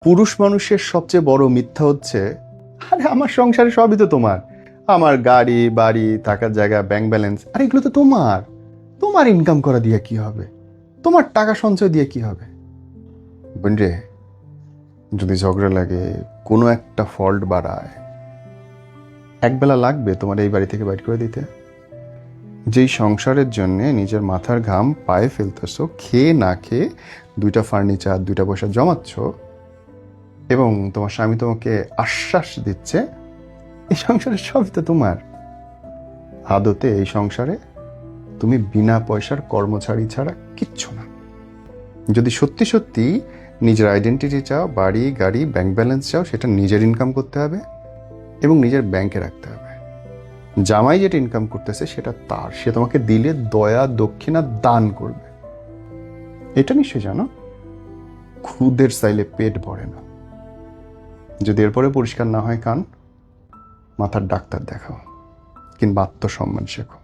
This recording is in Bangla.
পুরুষ মানুষের সবচেয়ে বড় মিথ্যা হচ্ছে, আরে আমার সংসারে সবই তো তোমার, আমার গাড়ি বাড়ি থাকার জায়গা ব্যাংক ব্যালেন্স, আরে এগুলো তো তোমার, তোমার ইনকাম করা দিয়ে কি হবে, তোমার টাকা সঞ্চয় দিয়ে কি হবে। বুঝলে, যদি ঝগড়া লাগে, কোনো একটা ফল্ট বাড়ায়, একবেলা লাগবে তোমার এই বাড়ি থেকে বাইর করে দিতে। যেই সংসারের জন্য নিজের মাথার ঘাম পায়ে ফেলতেছো, খেয়ে না খেয়ে দুইটা ফার্নিচার 2টা পয়সা জমাচ্ছ, এবং তোমার স্বামী তোমাকে আশ্বাস দিচ্ছে এই সংসারের সবই তো তোমার। আদতে এই সংসারে তুমি বিনা পয়সার কর্মচারী ছাড়া কিচ্ছু না। যদি সত্যি সত্যি নিজের আইডেন্টিটি চাও, বাড়ি গাড়ি ব্যাংক ব্যালেন্স চাও, সেটা নিজের ইনকাম করতে হবে এবং নিজের ব্যাংকে রাখতে হবে। জামাই যেটা ইনকাম করতেছে সেটা তার, সে তোমাকে দিলে দয়া দক্ষিণা দান করবে। এটা নিশ্চয় জানো, খুদের চাইলে পেট ভরে না। যদি এরপরে পরিষ্কার না হয় কান, মাথার ডাক্তার দেখাও, কিংবা আত্মসম্মান শেখো।